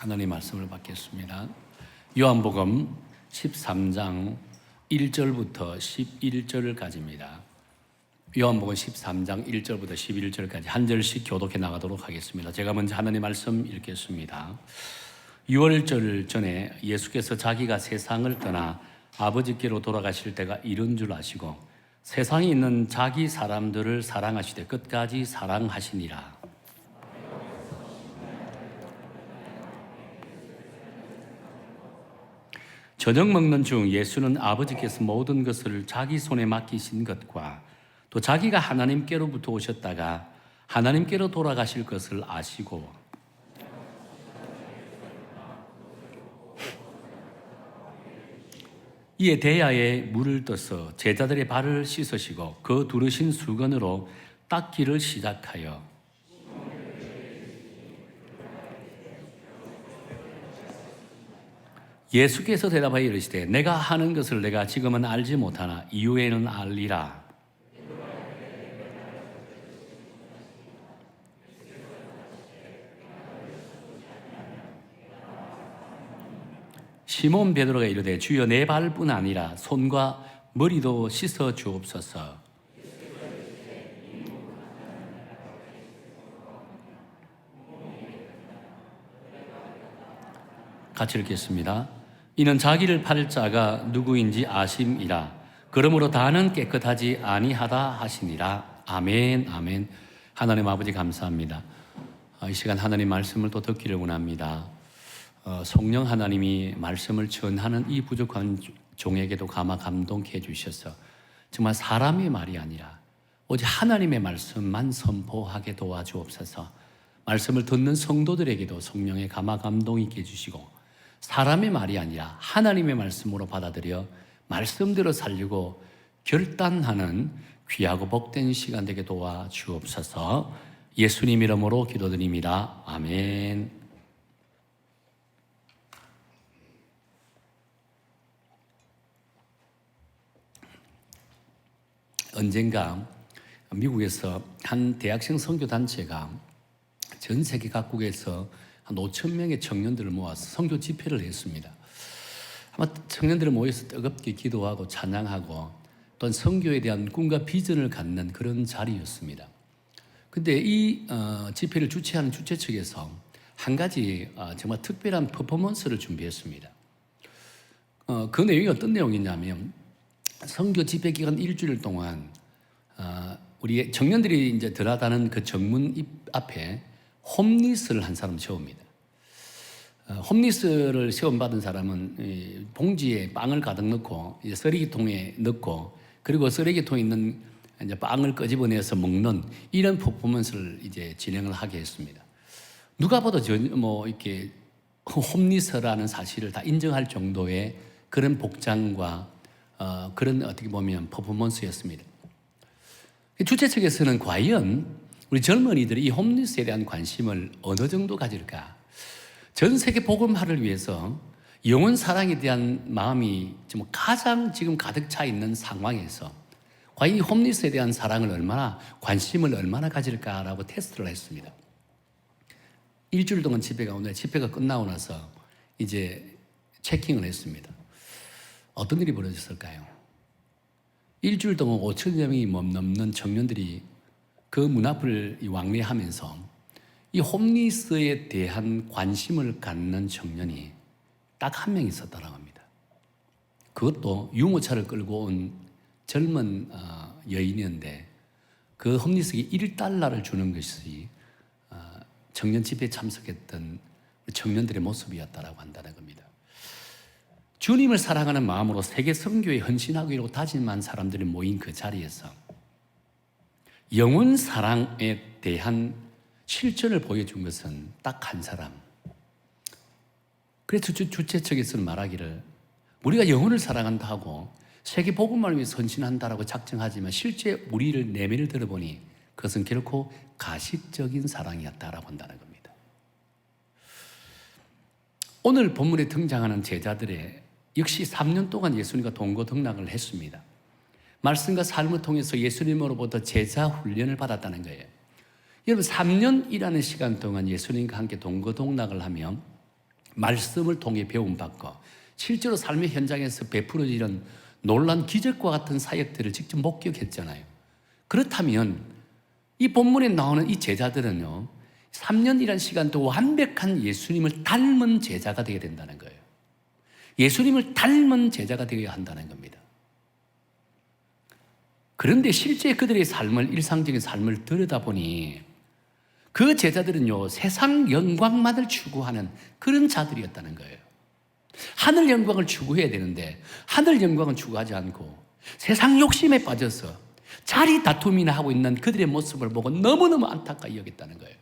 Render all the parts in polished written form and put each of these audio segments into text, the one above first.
하나님 말씀을 받겠습니다. 요한복음 13장 1절부터 11절까지입니다. 요한복음 13장 1절부터 11절까지 한 절씩 교독해 나가도록 하겠습니다. 제가 먼저 하나님 말씀 읽겠습니다. 6월절 전에 예수께서 자기가 세상을 떠나 아버지께로 돌아가실 때가 이른 줄 아시고 세상에 있는 자기 사람들을 사랑하시되 끝까지 사랑하시니라. 저녁 먹는 중 예수는 아버지께서 모든 것을 자기 손에 맡기신 것과 또 자기가 하나님께로부터 오셨다가 하나님께로 돌아가실 것을 아시고 이에 대야에 물을 떠서 제자들의 발을 씻으시고 그 두르신 수건으로 닦기를 시작하여 예수께서 대답하여 이르시되 내가 하는 것을 내가 지금은 알지 못하나 이후에는 알리라. 시몬 베드로가 이르되 주여 내 발뿐 아니라 손과 머리도 씻어 주옵소서. 같이 읽겠습니다. 이는 자기를 팔 자가 누구인지 아심이라. 그러므로 다는 깨끗하지 아니하다 하시니라. 아멘, 아멘. 하나님 아버지 감사합니다. 이 시간 하나님 말씀을 또 듣기를 원합니다. 성령 하나님이 말씀을 전하는 이 부족한 종에게도 감화 감동케 해주셔서 정말 사람의 말이 아니라 오직 하나님의 말씀만 선포하게 도와주옵소서. 말씀을 듣는 성도들에게도 성령의 감화 감동 있게 해주시고 사람의 말이 아니라 하나님의 말씀으로 받아들여 말씀대로 살리고 결단하는 귀하고 복된 시간 되게 도와주옵소서. 예수님 이름으로 기도드립니다. 아멘. 언젠가 미국에서 한 대학생 선교단체가 전 세계 각국에서 한 5천 명의 청년들을 모아서 선교 집회를 했습니다. 아마 청년들을 모여서 뜨겁게 기도하고 찬양하고 또한 선교에 대한 꿈과 비전을 갖는 그런 자리였습니다. 근데 이 집회를 주최하는 주최 측에서 한 가지 정말 특별한 퍼포먼스를 준비했습니다. 그 내용이 어떤 내용이냐면 선교 집회 기간 일주일 동안 우리 청년들이 이제 들어가는 그 정문 앞에 홈리스를 한 사람 세웁니다. 홈리스를 세움받은 사람은 봉지에 빵을 가득 넣고 이제 쓰레기통에 넣고 그리고 쓰레기통에 있는 이제 빵을 끄집어내서 먹는 이런 퍼포먼스를 이제 진행을 하게 했습니다. 누가 봐도 이렇게 홈리스라는 사실을 다 인정할 정도의 그런 복장과 그런 어떻게 보면 퍼포먼스였습니다. 주최 측에서는 과연 우리 젊은이들이 이 홈리스에 대한 관심을 어느 정도 가질까? 전 세계 복음화를 위해서 영혼 사랑에 대한 마음이 지금 가장 지금 가득 차 있는 상황에서 과연 이 홈리스에 대한 사랑을 얼마나 관심을 얼마나 가질까라고 테스트를 했습니다. 일주일 동안 집회가 끝나고 나서 이제 체킹을 했습니다. 어떤 일이 벌어졌을까요? 일주일 동안 5천여 명이 넘는 청년들이 그 문 앞을 왕래하면서 이 홈리스에 대한 관심을 갖는 청년이 딱 한 명 있었다고 합니다. 그것도 유모차를 끌고 온 젊은 여인이었는데 그 홈리스에게 $1를 주는 것이 청년 집회에 참석했던 청년들의 모습이었다고 한다는 겁니다. 주님을 사랑하는 마음으로 세계 선교에 헌신하기로 다짐한 사람들이 모인 그 자리에서 영혼 사랑에 대한 실천을 보여준 것은 딱 한 사람. 그래서 주최 측에서는 말하기를 우리가 영혼을 사랑한다 하고 세계 복음을 위해서 헌신한다라고 작정하지만 실제 우리를 내면을 들어보니 그것은 결코 가식적인 사랑이었다라고 한다는 겁니다. 오늘 본문에 등장하는 제자들의 역시 3년 동안 예수님과 동거동락을 했습니다. 말씀과 삶을 통해서 예수님으로부터 제자 훈련을 받았다는 거예요. 여러분 3년이라는 시간 동안 예수님과 함께 동거동락을 하며 말씀을 통해 배움받고 실제로 삶의 현장에서 베풀어지는 놀란 기적과 같은 사역들을 직접 목격했잖아요. 그렇다면 이 본문에 나오는 이 제자들은요, 3년이라는 시간 동안 완벽한 예수님을 닮은 제자가 되게 된다는 거예요. 예수님을 닮은 제자가 되어야 한다는 겁니다. 그런데 실제 그들의 삶을, 일상적인 삶을 들여다보니 그 제자들은요, 세상 영광만을 추구하는 그런 자들이었다는 거예요. 하늘 영광을 추구해야 되는데 하늘 영광은 추구하지 않고 세상 욕심에 빠져서 자리 다툼이나 하고 있는 그들의 모습을 보고 너무너무 안타까이 여겼다는 거예요.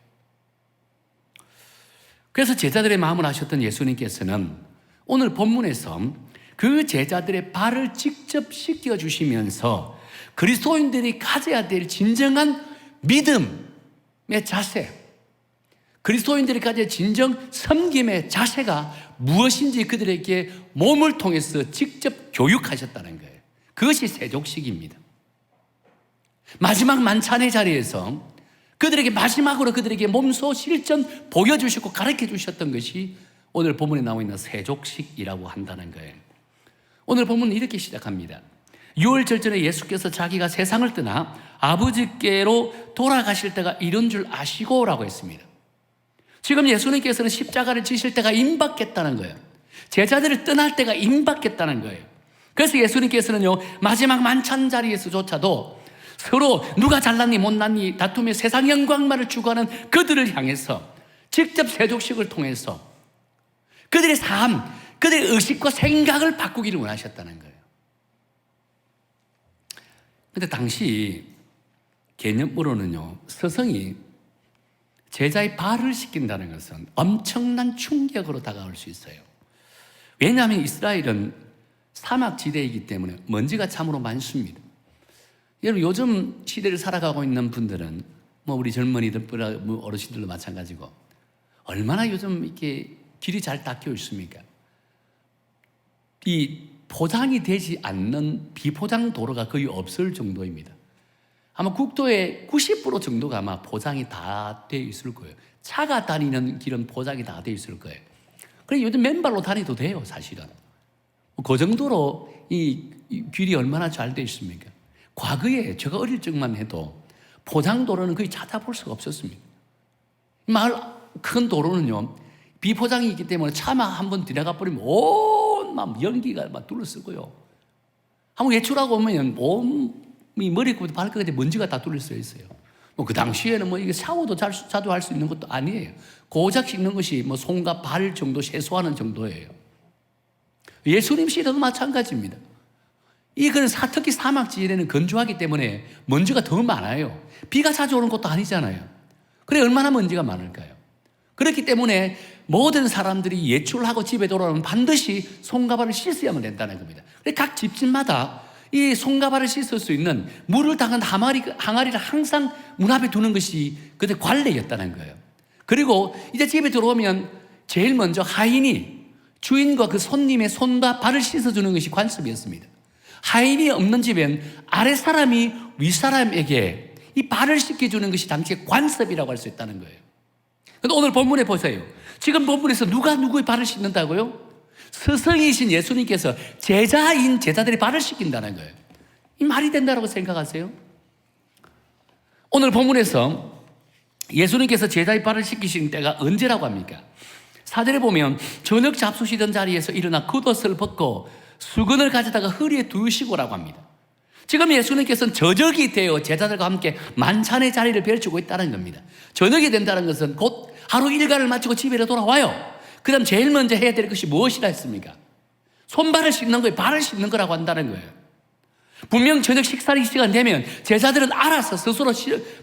그래서 제자들의 마음을 아셨던 예수님께서는 오늘 본문에서 그 제자들의 발을 직접 씻겨주시면서 그리스도인들이 가져야 될 진정한 믿음의 자세, 그리스도인들이 가져야 진정 섬김의 자세가 무엇인지 그들에게 몸을 통해서 직접 교육하셨다는 거예요. 그것이 세족식입니다. 마지막 만찬의 자리에서 마지막으로 그들에게 몸소 실전 보여주시고 가르쳐 주셨던 것이 오늘 본문에 나와 있는 세족식이라고 한다는 거예요. 오늘 본문은 이렇게 시작합니다. 유월절전에 예수께서 자기가 세상을 떠나 아버지께로 돌아가실 때가 이런 줄 아시고 라고 했습니다. 지금 예수님께서는 십자가를 지실 때가 임박했다는 거예요. 제자들을 떠날 때가 임박했다는 거예요. 그래서 예수님께서는요, 마지막 만찬 자리에서조차도 서로 누가 잘났니 못났니 다툼의 세상 영광만을 추구하는 그들을 향해서 직접 세족식을 통해서 그들의 삶, 그들의 의식과 생각을 바꾸기를 원하셨다는 거예요. 그런데 당시 개념으로는요, 스승이 제자의 발을 씻긴다는 것은 엄청난 충격으로 다가올 수 있어요. 왜냐하면 이스라엘은 사막지대이기 때문에 먼지가 참으로 많습니다. 여러분, 요즘 시대를 살아가고 있는 분들은 우리 젊은이들, 어르신들도 마찬가지고 얼마나 요즘 이렇게 길이 잘 닦여 있습니까? 이 포장이 되지 않는 비포장 도로가 거의 없을 정도입니다. 아마 국도의 90% 정도가 아마 포장이 다 되어 있을 거예요. 차가 다니는 길은 포장이 다 되어 있을 거예요. 그래서 요즘 맨발로 다니도 돼요, 사실은. 그 정도로 이 길이 얼마나 잘 되어 있습니까? 과거에 제가 어릴 적만 해도 포장도로는 거의 찾아볼 수가 없었습니다. 마을 큰 도로는요, 비포장이 있기 때문에 차만 한번 들어가 버리면 온 연기가 막 둘러쓰고요. 한번 외출하고 오면 몸이 머리부터 발끝까지 먼지가 다 둘러싸여 있어요. 그 당시에는 이게 샤워도 자주 할 수 있는 것도 아니에요. 고작 씻는 것이 손과 발 정도 세수하는 정도예요. 예수님 시대도 마찬가지입니다. 이건 특히 사막지대는 건조하기 때문에 먼지가 더 많아요. 비가 자주 오는 것도 아니잖아요. 그래 얼마나 먼지가 많을까요? 그렇기 때문에 모든 사람들이 외출하고 집에 돌아오면 반드시 손과 발을 씻어야만 된다는 겁니다. 각 집집마다 이 손과 발을 씻을 수 있는 물을 담은 항아리를 항상 문 앞에 두는 것이 그때 관례였다는 거예요. 그리고 이제 집에 들어오면 제일 먼저 하인이 주인과 그 손님의 손과 발을 씻어주는 것이 관습이었습니다. 하인이 없는 집엔 아랫사람이 윗사람에게 이 발을 씻겨주는 것이 당시의 관습이라고 할 수 있다는 거예요. 그런데 오늘 본문에 보세요. 지금 본문에서 누가 누구의 발을 씻는다고요? 스승이신 예수님께서 제자인 제자들의 발을 씻긴다는 거예요. 이 말이 된다고 생각하세요? 오늘 본문에서 예수님께서 제자의 발을 씻기신 때가 언제라고 합니까? 4절에 보면 저녁 잡수시던 자리에서 일어나 겉옷을 벗고 수건을 가져다가 허리에 두시고라고 합니다. 지금 예수님께서는 저녁이 되어 제자들과 함께 만찬의 자리를 펼치고 있다는 겁니다. 저녁이 된다는 것은 곧 하루 일과를 마치고 집에 돌아와요. 그 다음 제일 먼저 해야 될 것이 무엇이라 했습니까? 손발을 씻는 거예요. 발을 씻는 거라고 한다는 거예요. 분명 저녁 식사 시간 되면 제자들은 알아서 스스로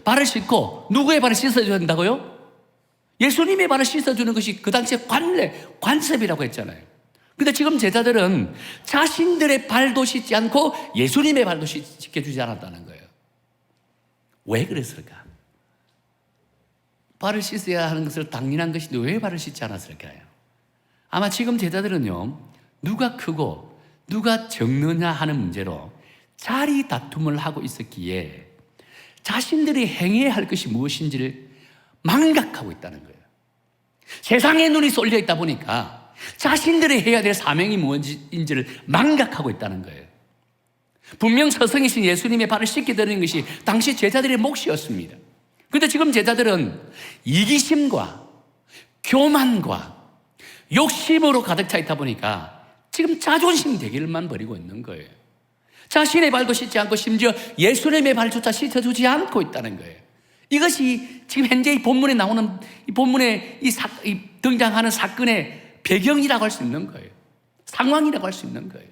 발을 씻고 누구의 발을 씻어줘야 된다고요? 예수님의 발을 씻어주는 것이 그 당시에 관습이라고 했잖아요. 근데 지금 제자들은 자신들의 발도 씻지 않고 예수님의 발도 씻겨주지 않았다는 거예요. 왜 그랬을까? 발을 씻어야 하는 것을 당연한 것인데 왜 발을 씻지 않았을까요? 아마 지금 제자들은요, 누가 크고 누가 적느냐 하는 문제로 자리 다툼을 하고 있었기에 자신들이 행해야 할 것이 무엇인지를 망각하고 있다는 거예요. 세상의 눈이 쏠려 있다 보니까 자신들이 해야 될 사명이 무엇인지를 망각하고 있다는 거예요. 분명 스승이신 예수님의 발을 씻겨드리는 것이 당시 제자들의 몫이었습니다. 그런데 지금 제자들은 이기심과 교만과 욕심으로 가득 차 있다 보니까 지금 자존심 대결만 벌이고 있는 거예요. 자신의 발도 씻지 않고 심지어 예수님의 발조차 씻어주지 않고 있다는 거예요. 이것이 지금 현재 이 본문에 나오는, 이 본문에 등장하는 사건의 배경이라고 할 수 있는 거예요. 상황이라고 할 수 있는 거예요.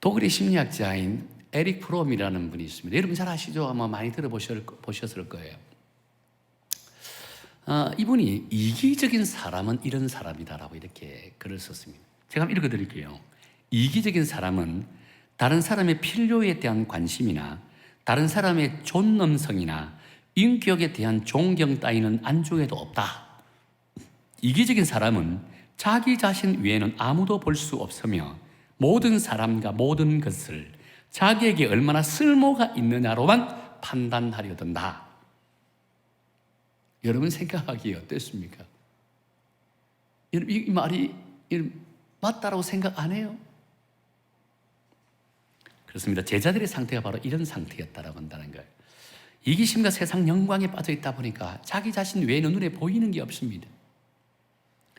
독일의 심리학자인 에릭 프롬이라는 분이 있습니다. 여러분 잘 아시죠? 아마 많이 들어보셨을 거예요. 이분이 이기적인 사람은 이런 사람이다라고 이렇게 글을 썼습니다. 제가 한번 읽어드릴게요. 이기적인 사람은 다른 사람의 필요에 대한 관심이나 다른 사람의 존엄성이나 인격에 대한 존경 따위는 안중에도 없다. 이기적인 사람은 자기 자신 외에는 아무도 볼 수 없으며 모든 사람과 모든 것을 자기에게 얼마나 쓸모가 있느냐로만 판단하려 든다. 여러분 생각하기에 어땠습니까? 여러분 이 말이 맞다라고 생각 안 해요? 그렇습니다. 제자들의 상태가 바로 이런 상태였다라고 한다는 거예요. 이기심과 세상 영광에 빠져 있다 보니까 자기 자신 외에는 눈에 보이는 게 없습니다.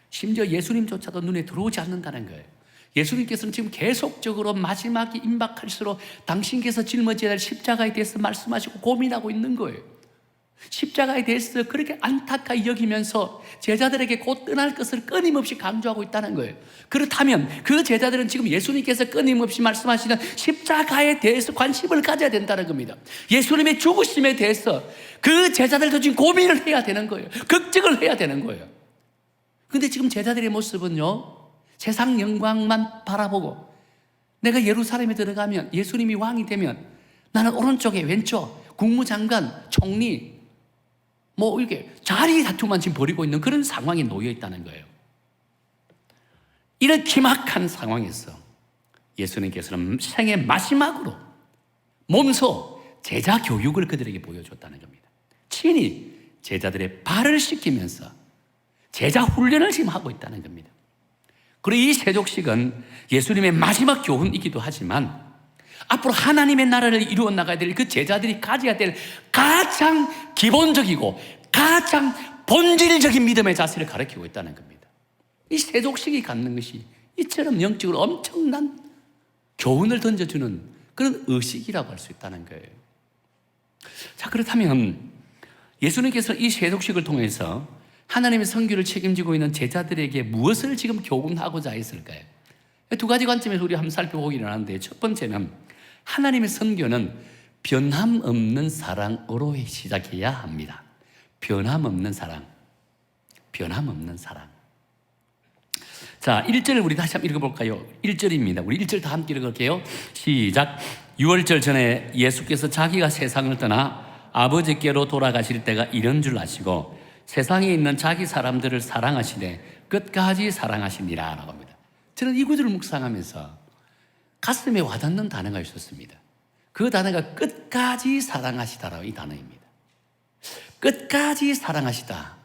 심지어 예수님조차도 눈에 들어오지 않는다는 거예요. 예수님께서는 지금 계속적으로 마지막이 임박할수록 당신께서 짊어져야 할 십자가에 대해서 말씀하시고 고민하고 있는 거예요. 십자가에 대해서 그렇게 안타까이 여기면서 제자들에게 곧 떠날 것을 끊임없이 강조하고 있다는 거예요. 그렇다면 그 제자들은 지금 예수님께서 끊임없이 말씀하시는 십자가에 대해서 관심을 가져야 된다는 겁니다. 예수님의 죽으심에 대해서 그 제자들도 지금 고민을 해야 되는 거예요. 걱정을 해야 되는 거예요. 근데 지금 제자들의 모습은요, 세상 영광만 바라보고 내가 예루살렘에 들어가면 예수님이 왕이 되면 나는 오른쪽에 왼쪽 국무장관, 총리 이렇게 자리 다툼만 지금 벌이고 있는 그런 상황에 놓여 있다는 거예요. 이런 기막한 상황에서 예수님께서는 생의 마지막으로 몸소 제자 교육을 그들에게 보여줬다는 겁니다. 친히 제자들의 발을 씻기면서 제자 훈련을 지금 하고 있다는 겁니다. 그리고 이 세족식은 예수님의 마지막 교훈이기도 하지만 앞으로 하나님의 나라를 이루어 나가야 될 그 제자들이 가져야 될 가장 기본적이고 가장 본질적인 믿음의 자세를 가르치고 있다는 겁니다. 이 세족식이 갖는 것이 이처럼 영적으로 엄청난 교훈을 던져주는 그런 의식이라고 할 수 있다는 거예요. 자, 그렇다면 예수님께서 이 세족식을 통해서 하나님의 선교를 책임지고 있는 제자들에게 무엇을 지금 교훈하고자 했을까요? 두 가지 관점에서 우리 한번 살펴보기를 하는데, 첫 번째는 하나님의 선교는 변함없는 사랑으로 시작해야 합니다. 변함없는 사랑. 변함없는 사랑. 자, 1절을 우리 다시 한번 읽어볼까요? 1절입니다. 우리 1절 다 함께 읽을게요. 시작. 유월절 전에 예수께서 자기가 세상을 떠나 아버지께로 돌아가실 때가 이런 줄 아시고 세상에 있는 자기 사람들을 사랑하시되 끝까지 사랑하시니라 라고 합니다. 저는 이 구절을 묵상하면서 가슴에 와닿는 단어가 있었습니다. 그 단어가 끝까지 사랑하시다라고 이 단어입니다. 끝까지 사랑하시다.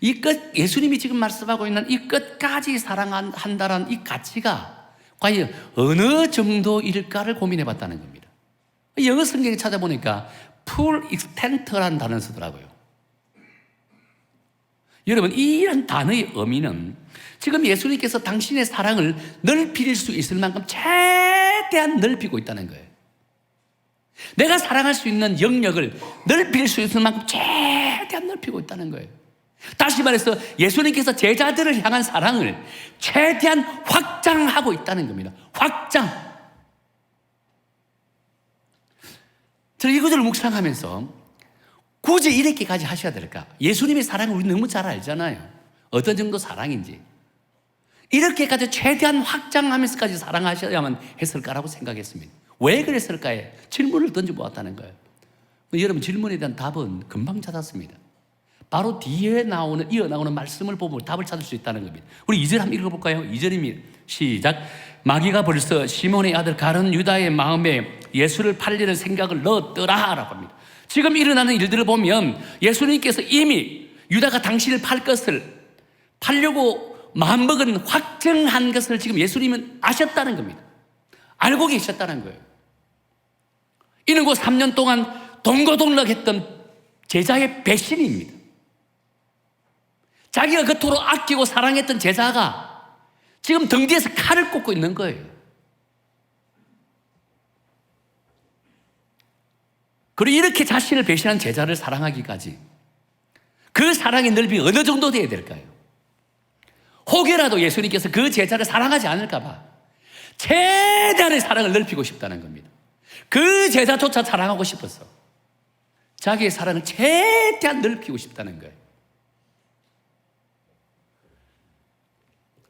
이 끝, 예수님이 지금 말씀하고 있는 이 끝까지 사랑한다라는 이 가치가 과연 어느 정도일까를 고민해 봤다는 겁니다. 영어 성경에 찾아보니까 full extent라는 단어를 쓰더라고요. 여러분, 이런 단어의 의미는 지금 예수님께서 당신의 사랑을 넓힐 수 있을 만큼 최대한 넓히고 있다는 거예요. 내가 사랑할 수 있는 영역을 넓힐 수 있을 만큼 최대한 넓히고 있다는 거예요. 다시 말해서 예수님께서 제자들을 향한 사랑을 최대한 확장하고 있다는 겁니다. 확장. 저는 이것을 묵상하면서 굳이 이렇게까지 하셔야 될까? 예수님의 사랑을 우리 너무 잘 알잖아요. 어떤 정도 사랑인지. 이렇게까지 최대한 확장하면서까지 사랑하셔야만 했을까라고 생각했습니다. 왜 그랬을까에 질문을 던져보았다는 거예요. 여러분, 질문에 대한 답은 금방 찾았습니다. 바로 뒤에 이어나오는 말씀을 보면 답을 찾을 수 있다는 겁니다. 우리 2절 한번 읽어볼까요? 2절입니다. 시작. 마귀가 벌써 시몬의 아들 가룟 유다의 마음에 예수를 팔리는 생각을 넣었더라 라고 합니다. 지금 일어나는 일들을 보면 예수님께서 이미 유다가 당신을 팔 것을 팔려고 마음먹은 확정한 것을 지금 예수님은 아셨다는 겁니다. 알고 계셨다는 거예요. 이는 곧 3년 동안 동고동락했던 제자의 배신입니다. 자기가 그토록 아끼고 사랑했던 제자가 지금 등 뒤에서 칼을 꽂고 있는 거예요. 그리고 이렇게 자신을 배신한 제자를 사랑하기까지 그 사랑의 넓이 어느 정도 돼야 될까요? 혹여라도 예수님께서 그 제자를 사랑하지 않을까 봐 최대한의 사랑을 넓히고 싶다는 겁니다. 그 제자조차 사랑하고 싶어서 자기의 사랑을 최대한 넓히고 싶다는 거예요.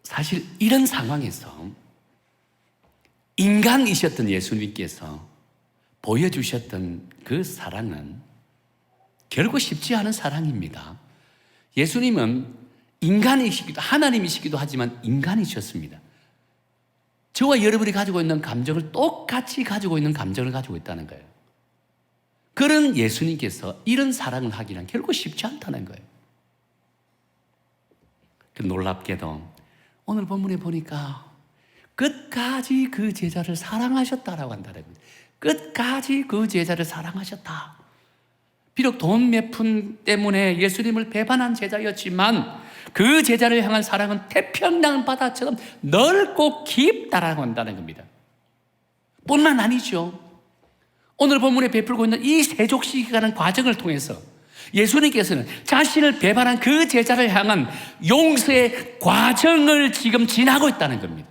사실 이런 상황에서 인간이셨던 예수님께서 보여주셨던 그 사랑은 결코 쉽지 않은 사랑입니다. 예수님은 인간이시기도 하나님이시기도 하지만 인간이셨습니다. 저와 여러분이 가지고 있는 감정을 똑같이 가지고 있는 감정을 가지고 있다는 거예요. 그런 예수님께서 이런 사랑을 하기는 결코 쉽지 않다는 거예요. 놀랍게도 오늘 본문에 보니까 끝까지 그 제자를 사랑하셨다라고 한다는 겁니다. 끝까지 그 제자를 사랑하셨다. 비록 돈 몇 푼 때문에 예수님을 배반한 제자였지만 그 제자를 향한 사랑은 태평양 바다처럼 넓고 깊다라고 한다는 겁니다. 뿐만 아니죠. 오늘 본문에 베풀고 있는 이 세족시키가는 과정을 통해서 예수님께서는 자신을 배반한 그 제자를 향한 용서의 과정을 지금 지나고 있다는 겁니다.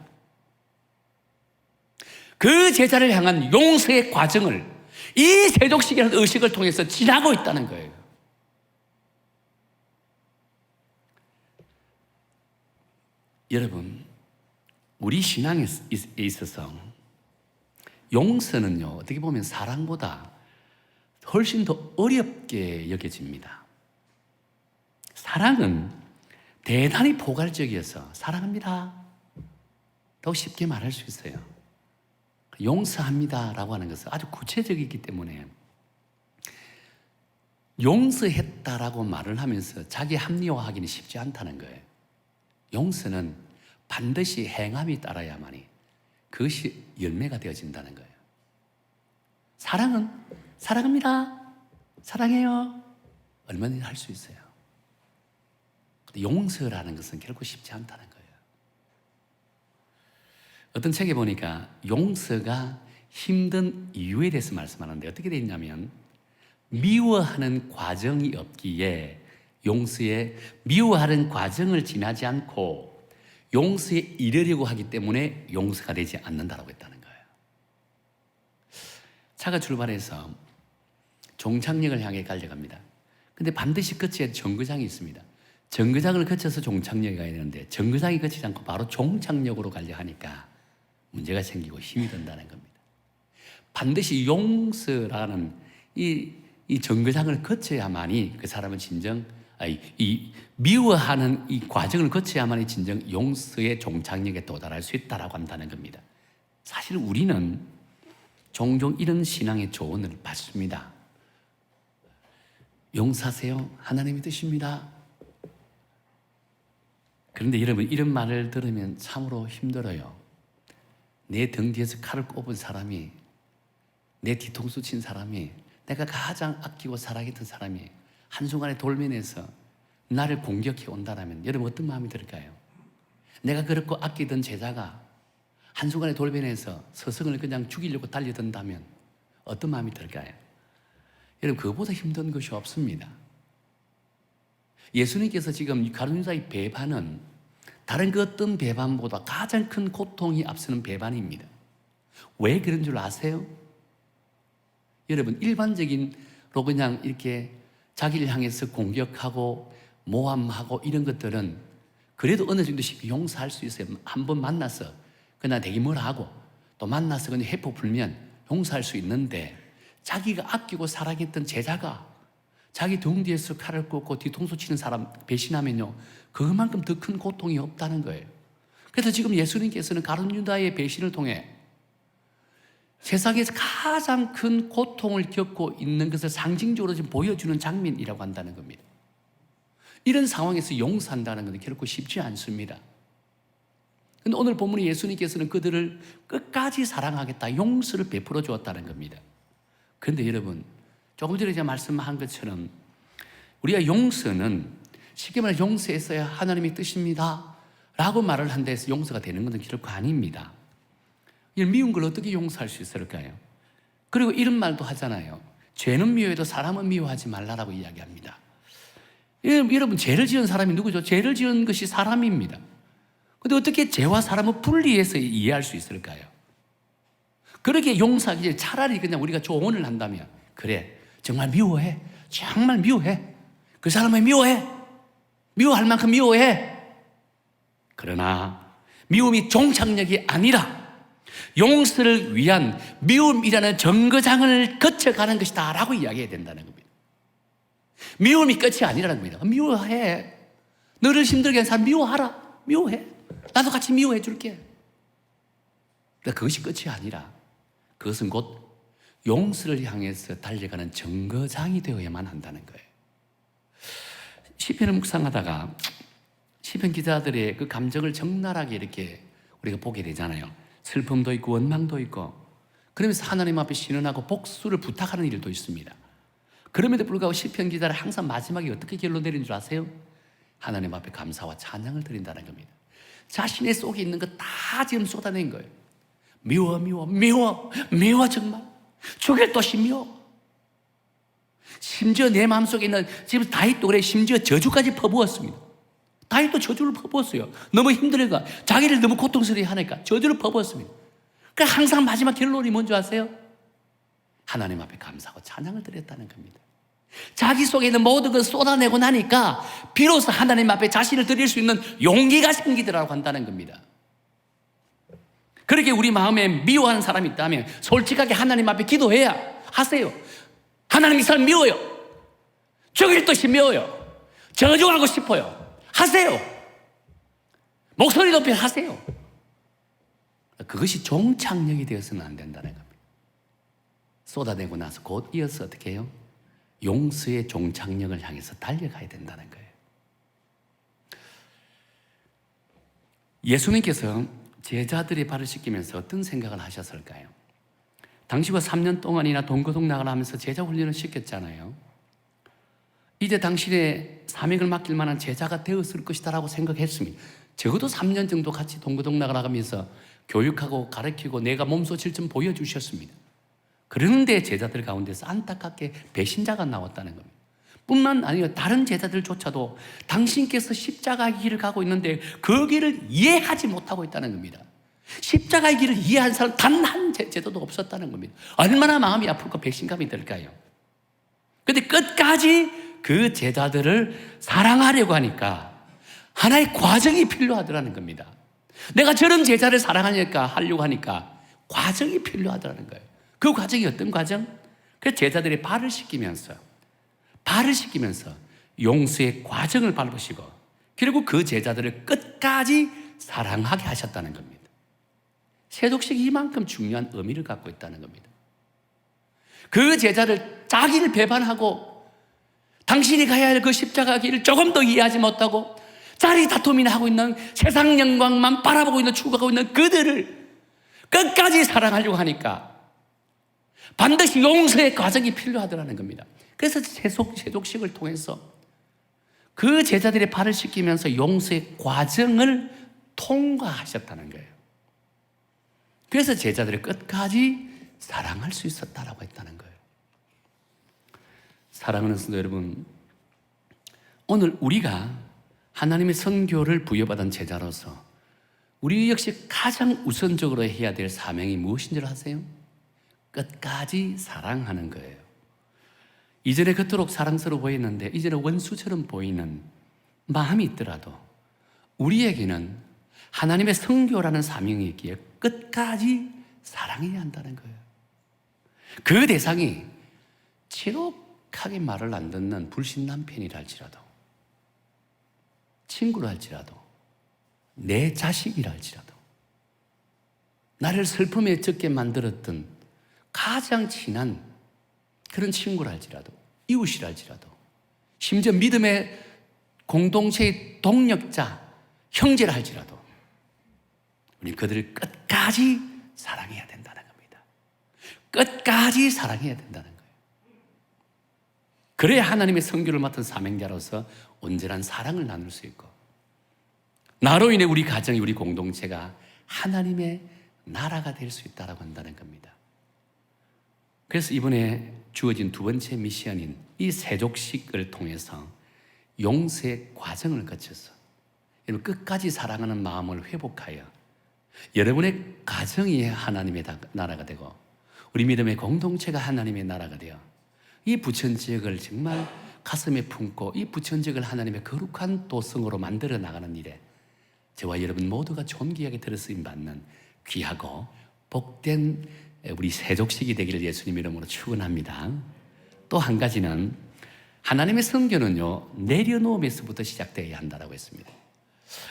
그 제자를 향한 용서의 과정을 이 세족식이라는 의식을 통해서 지나고 있다는 거예요. 여러분, 우리 신앙에 있어서 용서는요, 어떻게 보면 사랑보다 훨씬 더 어렵게 여겨집니다. 사랑은 대단히 포괄적이어서 사랑합니다 더 쉽게 말할 수 있어요. 용서합니다 라고 하는 것은 아주 구체적이기 때문에 용서했다라고 말을 하면서 자기 합리화하기는 쉽지 않다는 거예요. 용서는 반드시 행함이 따라야만이 그것이 열매가 되어진다는 거예요. 사랑은 사랑합니다, 사랑해요 얼마든지 할 수 있어요. 근데 용서라는 것은 결코 쉽지 않다는 거예요. 어떤 책에 보니까 용서가 힘든 이유에 대해서 말씀하는데 어떻게 되어 있냐면 미워하는 과정이 없기에 용서에 미워하는 과정을 지나지 않고 용서에 이르려고 하기 때문에 용서가 되지 않는다고 했다는 거예요. 차가 출발해서 종착역을 향해 달려갑니다. 근데 반드시 끝에 정거장이 있습니다. 정거장을 거쳐서 종착역에 가야 되는데 정거장이 거치지 않고 바로 종착역으로 가려 하니까 문제가 생기고 힘이 든다는 겁니다. 반드시 용서라는 이 정거장을 거쳐야만이 그 사람은 진정 이 미워하는 이 과정을 거쳐야만이 진정 용서의 종착역에 도달할 수 있다라고 한다는 겁니다. 사실 우리는 종종 이런 신앙의 조언을 받습니다. 용서하세요. 하나님이 뜻입니다. 그런데 여러분 이런 말을 들으면 참으로 힘들어요. 내 등 뒤에서 칼을 꼽은 사람이, 내 뒤통수 친 사람이, 내가 가장 아끼고 사랑했던 사람이 한순간에 돌면에서 나를 공격해 온다면 여러분 어떤 마음이 들까요? 내가 그렇고 아끼던 제자가 한순간에 돌변해서 스승을 그냥 죽이려고 달려든다면 어떤 마음이 들까요? 여러분 그거보다 힘든 것이 없습니다. 예수님께서 지금 가룟유다의 배반은 다른 그 어떤 배반보다 가장 큰 고통이 앞서는 배반입니다. 왜 그런 줄 아세요? 여러분 일반적인로 그냥 이렇게 자기를 향해서 공격하고 모함하고 이런 것들은 그래도 어느 정도씩 용서할 수 있어요. 한번 만나서 그냥 되게 뭐라 하고 또 만나서 그냥 회포 풀면 용서할 수 있는데 자기가 아끼고 사랑했던 제자가 자기 등 뒤에서 칼을 꽂고 뒤통수 치는 사람 배신하면요 그만큼 더 큰 고통이 없다는 거예요. 그래서 지금 예수님께서는 가룟유다의 배신을 통해 세상에서 가장 큰 고통을 겪고 있는 것을 상징적으로 지금 보여주는 장면이라고 한다는 겁니다. 이런 상황에서 용서한다는 것은 결코 쉽지 않습니다. 그런데 오늘 본문의 예수님께서는 그들을 끝까지 사랑하겠다, 용서를 베풀어 주었다는 겁니다. 그런데 여러분, 조금 전에 제가 말씀한 것처럼 우리가 용서는 쉽게 말해 용서했어야 하나님의 뜻입니다 라고 말을 한다 해서 용서가 되는 것은 결코 아닙니다. 미운 걸 어떻게 용서할 수 있을까요? 그리고 이런 말도 하잖아요. 죄는 미워해도 사람은 미워하지 말라라고 이야기합니다. 여러분, 죄를 지은 사람이 누구죠? 죄를 지은 것이 사람입니다. 근데 어떻게 죄와 사람을 분리해서 이해할 수 있을까요? 그렇게 용서하기 차라리 그냥 우리가 조언을 한다면, 그래, 정말 미워해. 정말 미워해. 그 사람을 미워해. 미워할 만큼 미워해. 그러나 미움이 종착역이 아니라 용서를 위한 미움이라는 정거장을 거쳐가는 것이다 라고 이야기해야 된다는 겁니다. 미움이 끝이 아니라는 겁니다. 미워해. 너를 힘들게 한 사람 미워하라. 미워해. 나도 같이 미워해 줄게. 그러니까 그것이 끝이 아니라 그것은 곧 용서를 향해서 달려가는 정거장이 되어야만 한다는 거예요. 시편을 묵상하다가 시편 기자들의 그 감정을 적나라하게 이렇게 우리가 보게 되잖아요. 슬픔도 있고 원망도 있고, 그러면서 하나님 앞에 신원하고 복수를 부탁하는 일도 있습니다. 그럼에도 불구하고 시편 기자는 항상 마지막에 어떻게 결론 내린 줄 아세요? 하나님 앞에 감사와 찬양을 드린다는 겁니다. 자신의 속에 있는 거 다 지금 쏟아낸 거예요. 미워, 미워, 미워, 미워 정말. 죽일 듯이 미워. 심지어 내 마음속에 있는, 지금 다윗도 그래, 심지어 저주까지 퍼부었습니다. 다윗도 저주를 퍼부었어요. 너무 힘들어가, 자기를 너무 고통스럽게 하니까 저주를 퍼부었습니다. 그러니까 항상 마지막 결론이 뭔지 아세요? 하나님 앞에 감사하고 찬양을 드렸다는 겁니다. 자기 속에 있는 모든 것을 쏟아내고 나니까 비로소 하나님 앞에 자신을 드릴 수 있는 용기가 생기더라고 한다는 겁니다. 그렇게 우리 마음에 미워하는 사람이 있다면 솔직하게 하나님 앞에 기도해야 하세요. 하나님, 이 사람 미워요. 죽일 듯이 미워요. 저주하고 싶어요. 하세요. 목소리 높여 하세요. 그것이 종착역이 되어서는 안 된다는 겁니다. 쏟아내고 나서 곧 이어서 어떻게 해요? 용서의 종착역을 향해서 달려가야 된다는 거예요. 예수님께서 제자들의 발을 씻기면서 어떤 생각을 하셨을까요? 당시와 3년 동안이나 동고동락을 하면서 제자 훈련을 시켰잖아요. 이제 당신의 사명을 맡길 만한 제자가 되었을 것이다 라고 생각했습니다. 적어도 3년 정도 같이 동고동락을 하면서 교육하고 가르치고 내가 몸소 실전 보여주셨습니다. 그런데 제자들 가운데서 안타깝게 배신자가 나왔다는 겁니다. 뿐만 아니라 다른 제자들조차도 당신께서 십자가의 길을 가고 있는데 그 길을 이해하지 못하고 있다는 겁니다. 십자가의 길을 이해한 사람 단 한 제자도 없었다는 겁니다. 얼마나 마음이 아프고 배신감이 들까요? 그런데 끝까지 그 제자들을 사랑하려고 하니까 하나의 과정이 필요하더라는 겁니다. 내가 저런 제자를 하려고 하니까 과정이 필요하더라는 거예요. 그 과정이 어떤 과정? 그 제자들의 발을 씻기면서 용서의 과정을 밟으시고 그리고 그 제자들을 끝까지 사랑하게 하셨다는 겁니다. 세독식이 이만큼 중요한 의미를 갖고 있다는 겁니다. 그 제자를 자기를 배반하고 당신이 가야 할 그 십자가 길을 조금 더 이해하지 못하고 자리 다툼이나 하고 있는 세상 영광만 바라보고 있는 추구하고 있는 그들을 끝까지 사랑하려고 하니까 반드시 용서의 과정이 필요하더라는 겁니다. 그래서 세독식을 통해서 그 제자들의 발을 씻기면서 용서의 과정을 통과하셨다는 거예요. 그래서 제자들을 끝까지 사랑할 수 있었다라고 했다는 거예요. 사랑하는 성도 여러분, 오늘 우리가 하나님의 선교를 부여받은 제자로서 우리 역시 가장 우선적으로 해야 될 사명이 무엇인 줄 아세요? 끝까지 사랑하는 거예요. 이전에 그토록 사랑스러워 보였는데 이제는 원수처럼 보이는 마음이 있더라도 우리에게는 하나님의 선교라는 사명이 있기에 끝까지 사랑해야 한다는 거예요. 그 대상이 지독하게 말을 안 듣는 불신 남편이라 할지라도, 친구라 할지라도, 내 자식이라 할지라도, 나를 슬픔에 젖게 만들었던 가장 친한 그런 친구라 할지라도, 이웃이라 할지라도, 심지어 믿음의 공동체의 동력자, 형제라 할지라도 우리 그들을 끝까지 사랑해야 된다는 겁니다. 끝까지 사랑해야 된다는 거예요. 그래야 하나님의 선교를 맡은 사명자로서 온전한 사랑을 나눌 수 있고, 나로 인해 우리 가정이, 우리 공동체가 하나님의 나라가 될 수 있다고 한다는 겁니다. 그래서 이번에 주어진 두 번째 미션인 이 세족식을 통해서 용서의 과정을 거쳐서 여러분 끝까지 사랑하는 마음을 회복하여 여러분의 가정이 하나님의 나라가 되고 우리 믿음의 공동체가 하나님의 나라가 되어 이 부천 지역을 정말 가슴에 품고 이 부천 지역을 하나님의 거룩한 도성으로 만들어 나가는 일에 저와 여러분 모두가 존귀하게 들으심 받는 귀하고 복된 우리 세족식이 되기를 예수님 이름으로 축원합니다. 또 한 가지는 하나님의 선교는요 내려놓음에서부터 시작되어야 한다고 했습니다.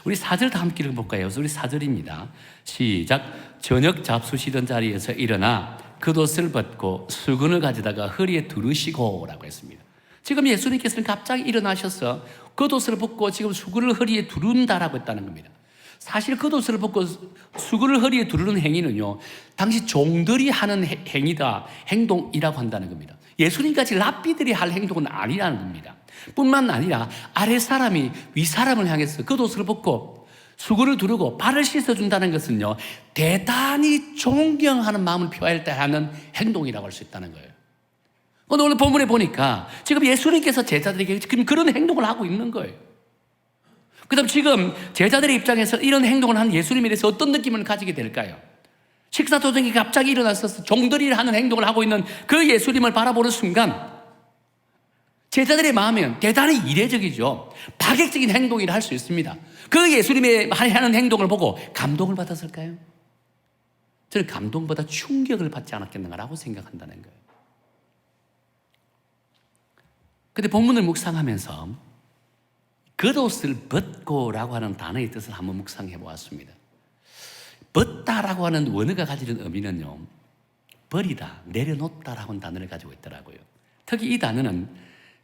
우리 4절 다 함께 읽어볼까요? 우리 4절입니다. 시작. 저녁 잡수시던 자리에서 일어나 겉옷을 벗고 수건을 가져다가 허리에 두르시고 라고 했습니다. 지금 예수님께서는 갑자기 일어나셔서 겉옷을 벗고 지금 수건을 허리에 두른다라고 했다는 겁니다. 사실 겉옷을 벗고 수건을 허리에 두르는 행위는요 당시 종들이 하는 행위다, 행동이라고 한다는 겁니다. 예수님같이 랍비들이 할 행동은 아니라는 겁니다. 뿐만 아니라 아래 사람이 위 사람을 향해서 겉옷을 벗고 수건을 두르고 발을 씻어준다는 것은요 대단히 존경하는 마음을 표할 때 하는 행동이라고 할 수 있다는 거예요. 오늘 본문에 보니까 지금 예수님께서 제자들에게 지금 그런 행동을 하고 있는 거예요. 그 다음 지금 제자들의 입장에서 이런 행동을 하는 예수님에 대해서 어떤 느낌을 가지게 될까요? 식사 도중에 갑자기 일어나서 종들이 하는 행동을 하고 있는 그 예수님을 바라보는 순간 제자들의 마음은 대단히 이례적이죠. 파격적인 행동이라 할 수 있습니다. 그 예수님의 하는 행동을 보고 감동을 받았을까요? 저는 감동보다 충격을 받지 않았겠는가라고 생각한다는 거예요. 근데 본문을 묵상하면서 겉옷을 벗고라고 하는 단어의 뜻을 한번 묵상해 보았습니다. 벗다라고 하는 원어가 가지는 의미는요 버리다, 내려놓다라고 하는 단어를 가지고 있더라고요. 특히 이 단어는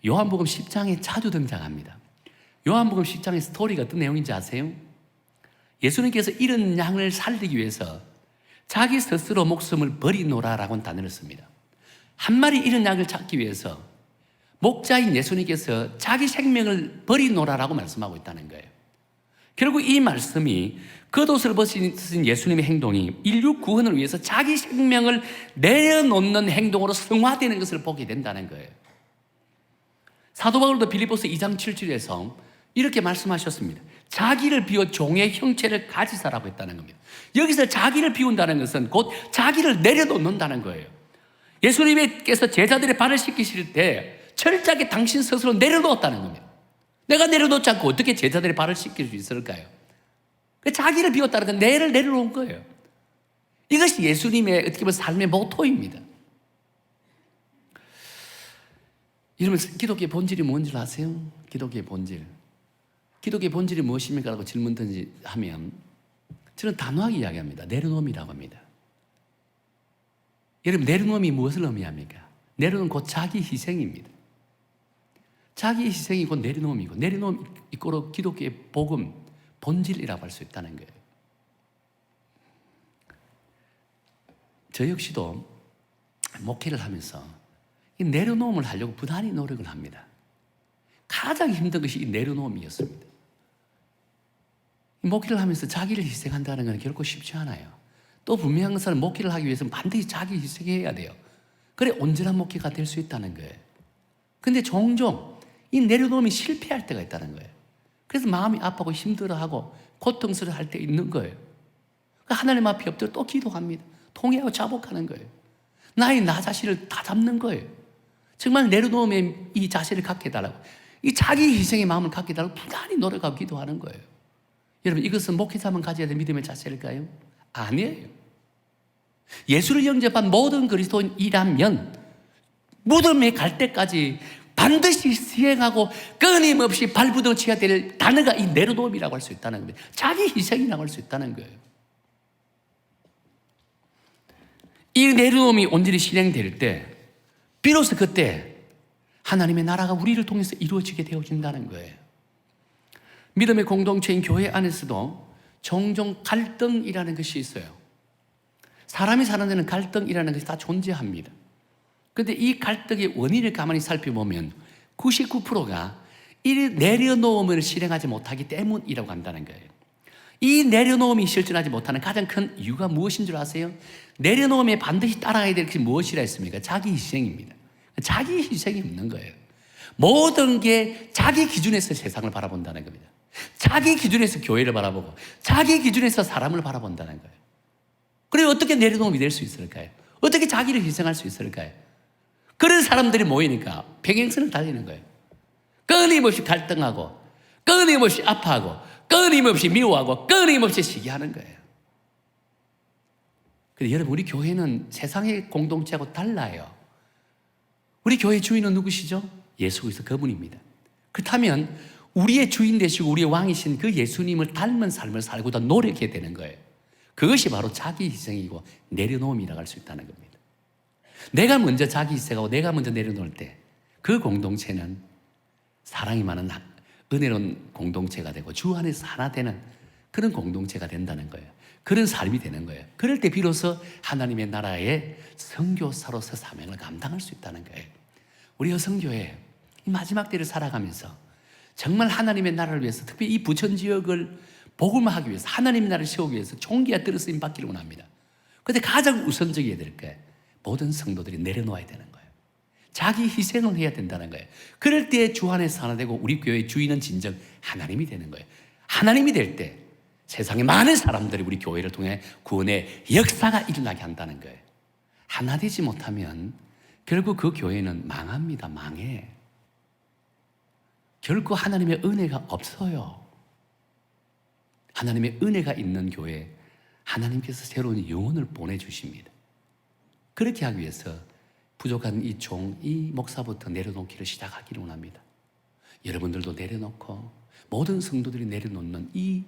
요한복음 10장에 자주 등장합니다. 요한복음 10장의 스토리가 어떤 내용인지 아세요? 예수님께서 이런 양을 살리기 위해서 자기 스스로 목숨을 버리노라라고 하는 단어를 씁니다. 한 마리 이런 양을 찾기 위해서 목자인 예수님께서 자기 생명을 버리노라라고 말씀하고 있다는 거예요. 결국 이 말씀이 겉옷을 벗으신 예수님의 행동이 인류 구원을 위해서 자기 생명을 내려놓는 행동으로 승화되는 것을 보게 된다는 거예요. 사도 바울도 빌립보서 2장 7절에서 이렇게 말씀하셨습니다. 자기를 비워 종의 형체를 가지사라고 했다는 겁니다. 여기서 자기를 비운다는 것은 곧 자기를 내려놓는다는 거예요. 예수님께서 제자들의 발을 씻기실 때 철저하게 당신 스스로 내려놓았다는 겁니다. 내가 내려놓지 않고 어떻게 제자들의 발을 씻길 수 있을까요? 자기를 비웠다는 건 내를 내려놓은 거예요. 이것이 예수님의 어떻게 보면 삶의 모토입니다. 여러분 기독교의 본질이 뭔지 아세요? 기독교의 본질. 기독교의 본질이 무엇입니까? 라고 질문 하면 저는 단호하게 이야기합니다. 내려놓음이라고 합니다. 여러분 내려놓음이 무엇을 의미합니까? 내려놓은 곧 자기 희생입니다. 자기 희생이 곧 내려놓음이고 내려놓음이 이꼬로 기독교의 복음, 본질이라고 할 수 있다는 거예요. 저 역시도 목회를 하면서 이 내려놓음을 하려고 부단히 노력을 합니다. 가장 힘든 것이 이 내려놓음이었습니다. 목회를 하면서 자기를 희생한다는 건 결코 쉽지 않아요. 또 분명한 것은 목회를 하기 위해서는 반드시 자기 희생해야 돼요. 그래 온전한 목회가 될 수 있다는 거예요. 근데 종종 이 내려놓음이 실패할 때가 있다는 거예요. 그래서 마음이 아프고 힘들어하고 고통스러워할 때 있는 거예요. 하나님 앞에 엎드려 또 기도합니다. 통회하고 자복하는 거예요. 나 자신을 다 잡는 거예요. 정말 내려놓음의 이 자세를 갖게 해달라고, 이 자기 희생의 마음을 갖게 해달라고 부단히 노력하고 기도하는 거예요. 여러분 이것은 목회자만 가져야 될 믿음의 자세일까요? 아니에요. 예수를 영접한 모든 그리스도인이라면 무덤에 갈 때까지 반드시 수행하고 끊임없이 발부둥치가 될 단어가 이 내려놓음이라고 할 수 있다는 겁니다. 자기 희생이라고 할 수 있다는 거예요. 이 내려놓음이 온전히 실행될 때 비로소 그때 하나님의 나라가 우리를 통해서 이루어지게 되어진다는 거예요. 믿음의 공동체인 교회 안에서도 종종 갈등이라는 것이 있어요. 사람이 사는 데는 갈등이라는 것이 다 존재합니다. 그런데 이 갈등의 원인을 가만히 살펴보면 99%가 이 내려놓음을 실행하지 못하기 때문이라고 한다는 거예요. 이 내려놓음이 실천하지 못하는 가장 큰 이유가 무엇인 줄 아세요? 내려놓음에 반드시 따라가야 될 것이 무엇이라 했습니까? 자기 희생입니다. 자기 희생이 없는 거예요. 모든 게 자기 기준에서 세상을 바라본다는 겁니다. 자기 기준에서 교회를 바라보고 자기 기준에서 사람을 바라본다는 거예요. 그리고 어떻게 내려놓음이 될 수 있을까요? 어떻게 자기를 희생할 수 있을까요? 그런 사람들이 모이니까 평행선을 달리는 거예요. 끊임없이 갈등하고 끊임없이 아파하고 끊임없이 미워하고 끊임없이 시기하는 거예요. 근데 여러분, 우리 교회는 세상의 공동체하고 달라요. 우리 교회 주인은 누구시죠? 예수 그리스도 그분입니다. 그렇다면 우리의 주인 되시고 우리의 왕이신 그 예수님을 닮은 삶을 살고 더 노력해야 되는 거예요. 그것이 바로 자기 희생이고 내려놓음이라고 할 수 있다는 겁니다. 내가 먼저 자기 희생하고 내가 먼저 내려놓을 때 그 공동체는 사랑이 많은 은혜로운 공동체가 되고 주 안에서 하나 되는 그런 공동체가 된다는 거예요. 그런 삶이 되는 거예요. 그럴 때 비로소 하나님의 나라의 선교사로서 사명을 감당할 수 있다는 거예요. 우리 여성교회 이 마지막 때를 살아가면서 정말 하나님의 나라를 위해서, 특히 이 부천 지역을 복음화하기 위해서, 하나님의 나라를 세우기 위해서 총기와 뜨러 쓰임 받기를 원합니다. 그런데 가장 우선적이어야 될 게 모든 성도들이 내려놓아야 되는 거예요. 자기 희생을 해야 된다는 거예요. 그럴 때 주 안에서 하나 되고 우리 교회의 주인은 진정 하나님이 되는 거예요. 하나님이 될 때 세상의 많은 사람들이 우리 교회를 통해 구원의 역사가 일어나게 한다는 거예요. 하나 되지 못하면 결국 그 교회는 망합니다. 망해. 결코 하나님의 은혜가 없어요. 하나님의 은혜가 있는 교회, 하나님께서 새로운 영혼을 보내주십니다. 그렇게 하기 위해서 부족한 이 목사부터 내려놓기를 시작하기를 원합니다. 여러분들도 내려놓고 모든 성도들이 내려놓는 이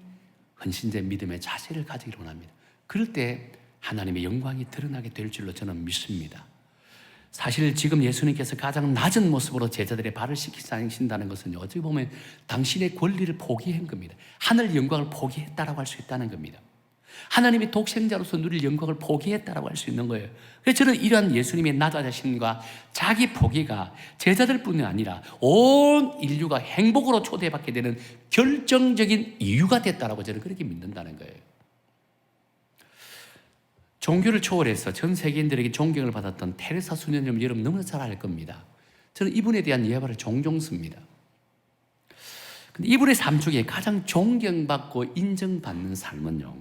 헌신된 믿음의 자세를 가지기를 원합니다. 그럴 때 하나님의 영광이 드러나게 될 줄로 저는 믿습니다. 사실 지금 예수님께서 가장 낮은 모습으로 제자들의 발을 씻기신다는 것은 어떻게 보면 당신의 권리를 포기한 겁니다. 하늘 영광을 포기했다라고 할 수 있다는 겁니다. 하나님의 독생자로서 누릴 영광을 포기했다라고 할 수 있는 거예요. 그래서 저는 이러한 예수님의 낮아지심과 자기 포기가 제자들뿐이 아니라 온 인류가 행복으로 초대받게 되는 결정적인 이유가 됐다라고 저는 그렇게 믿는다는 거예요. 종교를 초월해서 전 세계인들에게 존경을 받았던 테레사 수녀님, 여러분 너무나 잘 알 겁니다. 저는 이분에 대한 예화를 종종 씁니다. 근데 이분의 삶 중에 가장 존경받고 인정받는 삶은요,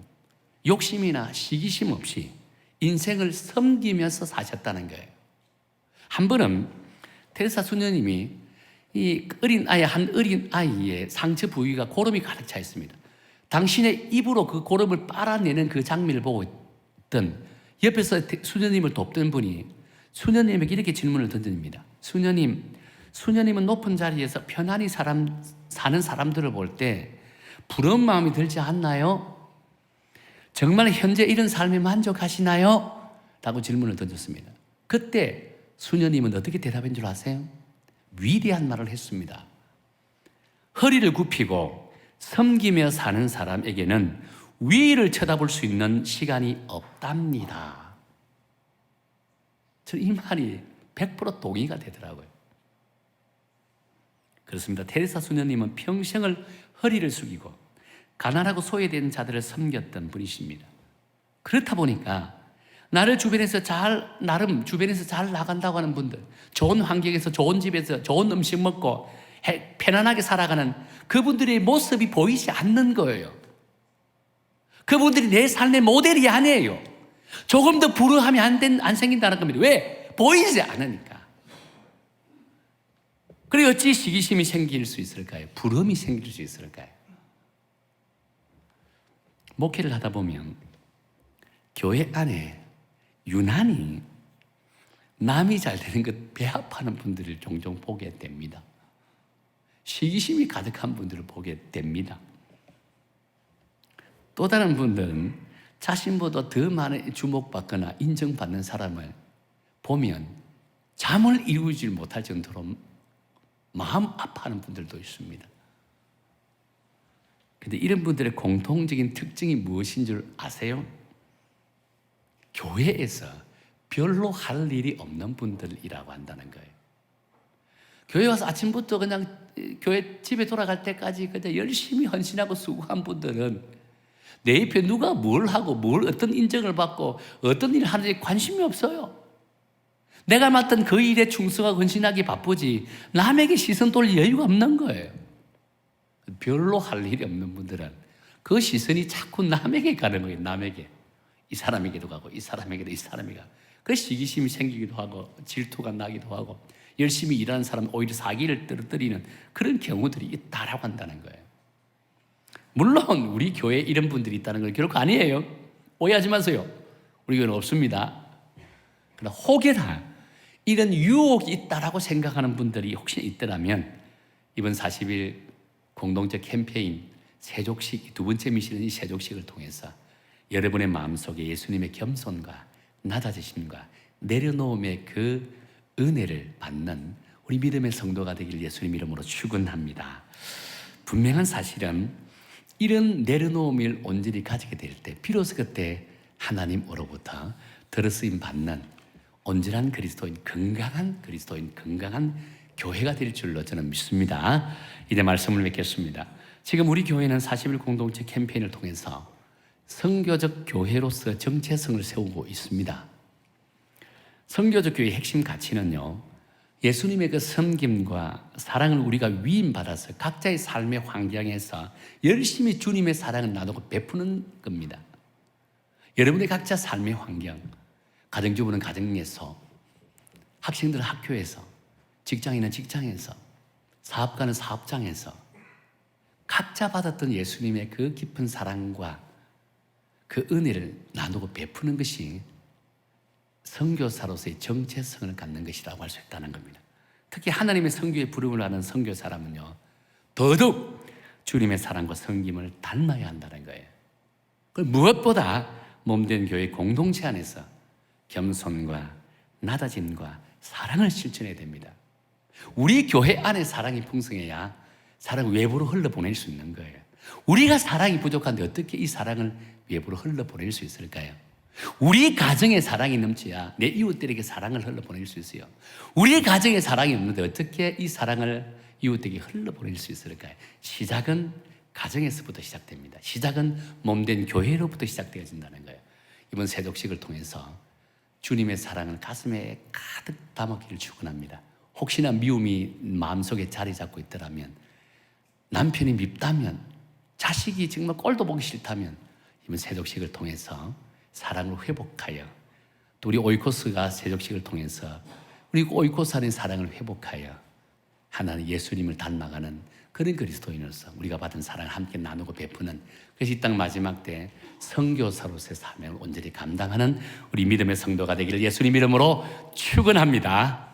욕심이나 시기심 없이 인생을 섬기면서 사셨다는 거예요. 한 번은 테레사 수녀님이 한 어린 아이의 상처 부위가 고름이 가득 차 있습니다. 당신의 입으로 그 고름을 빨아내는 그 장면을 보고 있던 옆에서 수녀님을 돕던 분이 수녀님에게 이렇게 질문을 던집니다. 수녀님은 높은 자리에서 편안히 사는 사람들을 볼 때 부러운 마음이 들지 않나요? 정말 현재 이런 삶에 만족하시나요? 라고 질문을 던졌습니다. 그때 수녀님은 어떻게 대답한 줄 아세요? 위대한 말을 했습니다. 허리를 굽히고 섬기며 사는 사람에게는 위를 쳐다볼 수 있는 시간이 없답니다. 저는 이 말이 100% 동의가 되더라고요. 그렇습니다. 테레사 수녀님은 평생을 허리를 숙이고 가난하고 소외된 자들을 섬겼던 분이십니다. 그렇다 보니까 나름 주변에서 잘 나간다고 하는 분들, 좋은 환경에서 좋은 집에서 좋은 음식 먹고 편안하게 살아가는 그분들의 모습이 보이지 않는 거예요. 그분들이 내 삶의 모델이 아니에요. 조금 더 부러워하면 안 생긴다는 겁니다. 왜? 보이지 않으니까. 그리고 어찌 시기심이 생길 수 있을까요? 부러움이 생길 수 있을까요? 목회를 하다 보면 교회 안에 유난히 남이 잘 되는 것 배합하는 분들을 종종 보게 됩니다. 시기심이 가득한 분들을 보게 됩니다. 또 다른 분들은 자신보다 더 많이 주목받거나 인정받는 사람을 보면 잠을 이루지 못할 정도로 마음 아파하는 분들도 있습니다. 근데 이런 분들의 공통적인 특징이 무엇인 줄 아세요? 교회에서 별로 할 일이 없는 분들이라고 한다는 거예요. 교회 와서 아침부터 그냥 교회 집에 돌아갈 때까지 그냥 열심히 헌신하고 수고한 분들은 내 옆에 누가 뭘 하고 어떤 인정을 받고 어떤 일을 하는지 관심이 없어요. 내가 맡은 그 일에 충성하고 헌신하기 바쁘지 남에게 시선 돌릴 여유가 없는 거예요. 별로 할 일이 없는 분들은 그 시선이 자꾸 남에게 가는 거예요. 남에게. 이 사람에게도 가고 이 사람에게도 이 사람에게 가고. 그래서 시기심이 생기기도 하고 질투가 나기도 하고 열심히 일하는 사람 오히려 사기를 떨어뜨리는 그런 경우들이 있다라고 한다는 거예요. 물론 우리 교회에 이런 분들이 있다는 건 결코 아니에요. 오해하지 마세요. 우리 교회는 없습니다. 그러나 혹여나 이런 유혹이 있다라고 생각하는 분들이 혹시 있더라면 이번 40일 공동체 캠페인 세족식 두 번째 미션은 이 세족식을 통해서 여러분의 마음속에 예수님의 겸손과 낮아지심과 내려놓음의 그 은혜를 받는 우리 믿음의 성도가 되길 예수님 이름으로 축원합니다. 분명한 사실은 이런 내려놓음을 온전히 가지게 될 때 비로소 그때 하나님으로부터 들으심 받는 온전한 그리스도인, 건강한 그리스도인, 건강한 교회가 될 줄로 저는 믿습니다. 이제 말씀을 맺겠습니다. 지금 우리 교회는 40일 공동체 캠페인을 통해서 선교적 교회로서 정체성을 세우고 있습니다. 선교적 교회의 핵심 가치는요, 예수님의 그 섬김과 사랑을 우리가 위임받아서 각자의 삶의 환경에서 열심히 주님의 사랑을 나누고 베푸는 겁니다. 여러분의 각자 삶의 환경, 가정주부는 가정에서, 학생들은 학교에서, 직장인은 직장에서, 사업가는 사업장에서 각자 받았던 예수님의 그 깊은 사랑과 그 은혜를 나누고 베푸는 것이 선교사로서의 정체성을 갖는 것이라고 할 수 있다는 겁니다. 특히 하나님의 선교에 부름을 하는 선교사라면요, 더더욱 주님의 사랑과 섬김을 닮아야 한다는 거예요. 무엇보다 몸된 교회 공동체 안에서 겸손과 낮아짐과 사랑을 실천해야 됩니다. 우리 교회 안에 사랑이 풍성해야 사랑을 외부로 흘러보낼 수 있는 거예요. 우리가 사랑이 부족한데 어떻게 이 사랑을 외부로 흘러보낼 수 있을까요? 우리 가정에 사랑이 넘쳐야 내 이웃들에게 사랑을 흘러보낼 수 있어요. 우리 가정에 사랑이 없는데 어떻게 이 사랑을 이웃에게 흘러보낼 수 있을까요? 시작은 가정에서부터 시작됩니다. 시작은 몸된 교회로부터 시작되어진다는 거예요. 이번 세족식을 통해서 주님의 사랑을 가슴에 가득 담았기를 축원합니다. 혹시나 미움이 마음속에 자리 잡고 있더라면, 남편이 밉다면, 자식이 정말 꼴도 보기 싫다면 이번 세족식을 통해서 사랑을 회복하여, 또 우리 오이코스가 세족식을 통해서 우리 오이코스 안의 사랑을 회복하여 하나님 예수님을 닮아가는 그런 그리스도인으로서 우리가 받은 사랑을 함께 나누고 베푸는, 그래서 이 땅 마지막 때 선교사로서의 사명을 온전히 감당하는 우리 믿음의 성도가 되기를 예수님 이름으로 축원합니다.